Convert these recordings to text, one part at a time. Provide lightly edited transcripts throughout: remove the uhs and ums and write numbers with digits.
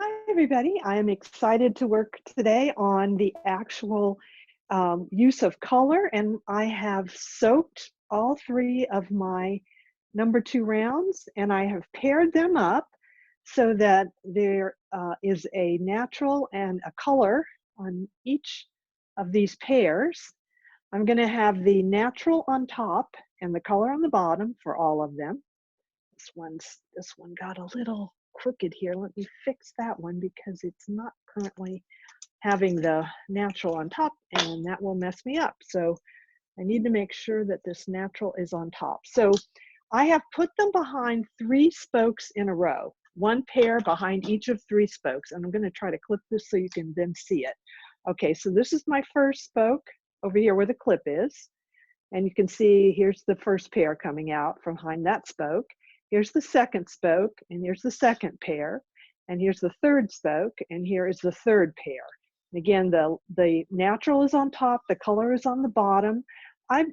Hi, everybody. I am excited to work today on the actual use of color, and I have soaked all three of my number 2 rounds, and I have paired them up so that there is a natural and a color on each of these pairs. I'm going to have the natural on top and the color on the bottom for all of them. This one got a little crooked here. Let me fix that one because it's not currently having the natural on top, and that will mess me up. So I need to make sure that this natural is on top. So I have put them behind 3 spokes in a row, one pair behind each of 3 spokes. And I'm going to try to clip this so you can then see it. Okay, so this is my first spoke over here where the clip is. And you can see here's the first pair coming out from behind that spoke. Here's the second spoke, and here's the second pair. And here's the third spoke, and here is the third pair. And again, the natural is on top, the color is on the bottom. I've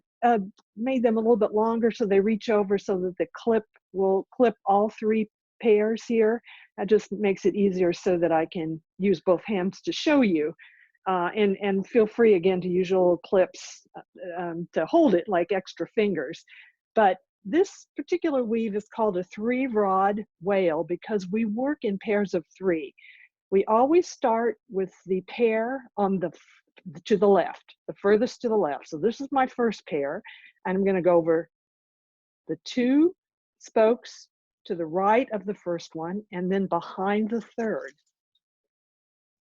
made them a little bit longer so they reach over so that the clip will clip all 3 pairs here. That just makes it easier so that I can use both hands to show you. And feel free again to use your little clips to hold it like extra fingers. But this particular weave is called a 3-rod Wale because we work in pairs of 3. We always start with the pair on to the left, the furthest to the left. So this is my first pair, and I'm going to go over the 2 spokes to the right of the first one and then behind the third,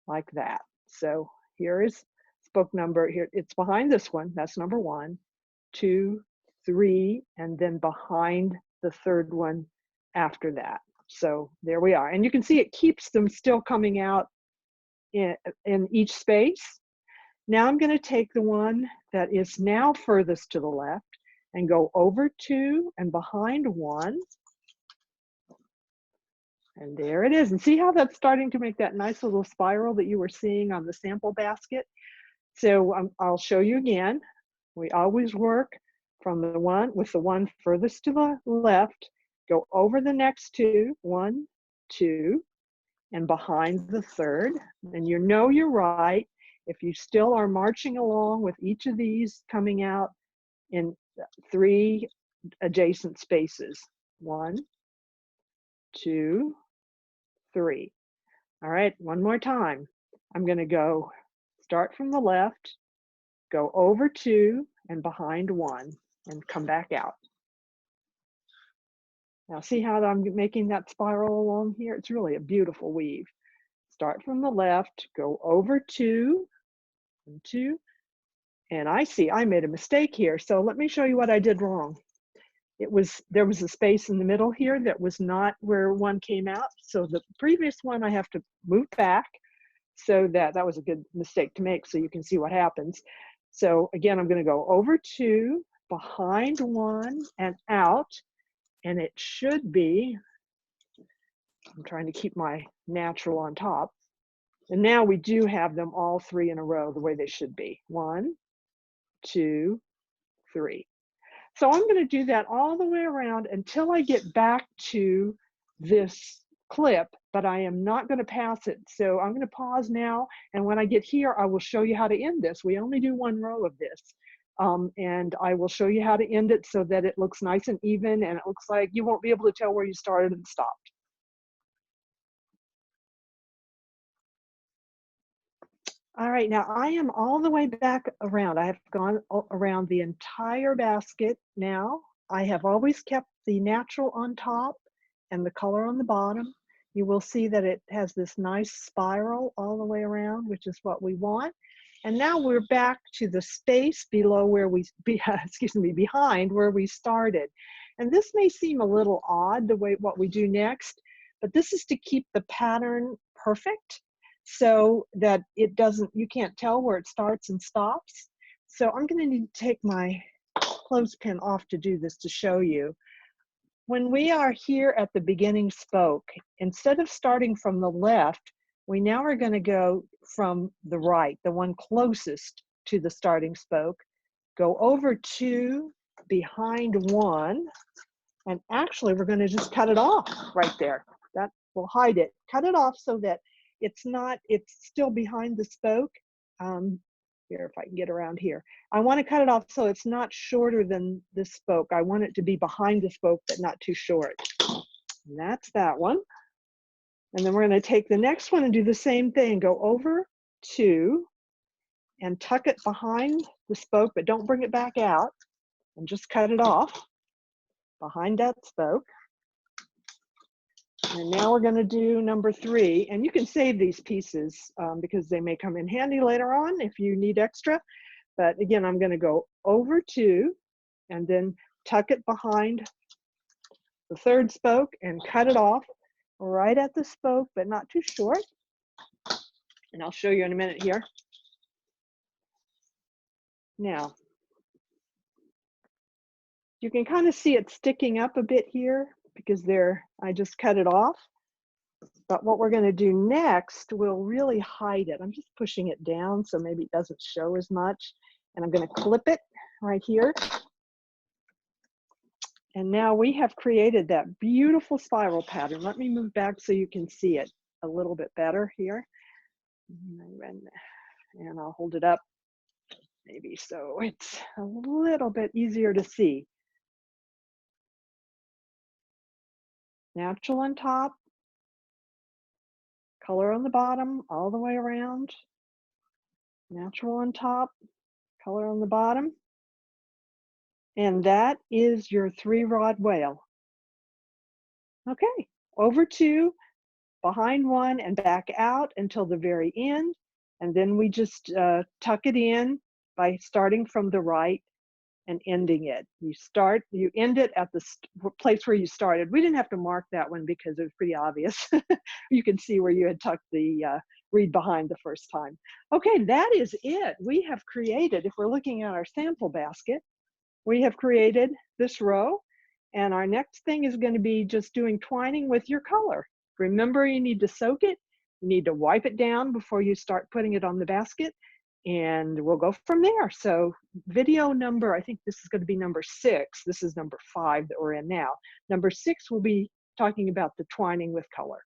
like that. So here is spoke number, here it's behind this one, that's number 1, 2, 3, and then behind the third one after that. So there we are. And you can see it keeps them still coming out in each space. Now I'm going to take the one that is now furthest to the left and go over 2 and behind 1. And there it is. And see how that's starting to make that nice little spiral that you were seeing on the sample basket? So I'll show you again. We always work from the one with the one furthest to the left, go over the next 2, 1, 2, and behind the third. And you know you're right if you still are marching along with each of these coming out in 3 adjacent spaces. 1, 2, 3. All right, one more time. I'm going to go start from the left, go over 2 and behind 1 and come back out. Now see how I'm making that spiral along here? It's really a beautiful weave. Start from the left, go over 2 and 2, and I see I made a mistake here. So let me show you what I did wrong. There was a space in the middle here that was not where one came out. So the previous one I have to move back, so that was a good mistake to make so you can see what happens. So again, I'm going to go over 2, behind 1 and out, and it should be, I'm trying to keep my natural on top. And now we do have them all 3 in a row the way they should be. 1, 2, 3. So I'm going to do that all the way around until I get back to this clip, but I am not going to pass it. So I'm going to pause now, and when I get here, I will show you how to end this. We only do 1 row of this, and I will show you how to end it so that it looks nice and even, and it looks like you won't be able to tell where you started and stopped. All right, now I am all the way back around. I have gone around the entire basket now. I have always kept the natural on top and the color on the bottom. You will see that it has this nice spiral all the way around, which is what we want. And now we're back to the space below where behind where we started. And this may seem a little odd the way what we do next, but this is to keep the pattern perfect, so that you can't tell where it starts and stops. So I'm going to need to take my clothespin off to do this to show you. When we are here at the beginning spoke, instead of starting from the left, we now are going to go from the right, the one closest to the starting spoke, go over 2, behind 1, and actually we're going to just cut it off right there. That will hide it. Cut it off so that it's still behind the spoke. Here, if I can get around here. I want to cut it off so it's not shorter than the spoke. I want it to be behind the spoke, but not too short. And that's that one. And then we're going to take the next one and do the same thing. Go over two and tuck it behind the spoke, but don't bring it back out, and just cut it off behind that spoke. And now we're going to do number three, and you can save these pieces because they may come in handy later on if you need extra. But again, I'm going to go over two and then tuck it behind the third spoke and cut it off right at the spoke, but not too short. And I'll show you in a minute here. Now, you can kind of see it sticking up a bit here because I just cut it off. But what we're going to do next will really hide it. I'm just pushing it down so maybe it doesn't show as much. And I'm going to clip it right here. And now we have created that beautiful spiral pattern. Let me move back so you can see it a little bit better here. And I'll hold it up maybe so it's a little bit easier to see. Natural on top, color on the bottom, all the way around. Natural on top, color on the bottom. And that is your 3-rod wale. Okay, over two, behind one, and back out until the very end. And then we just tuck it in by starting from the right and ending it. You end it at the place where you started. We didn't have to mark that one because it was pretty obvious. You can see where you had tucked the reed behind the first time. Okay, that is it. We have created, if we're looking at our sample basket, we have created this row. And our next thing is going to be just doing twining with your color. Remember, you need to soak it. You need to wipe it down before you start putting it on the basket. And we'll go from there. So video number, I think this is going to be number 6. This is number 5 that we're in now. Number 6 will be talking about the twining with color.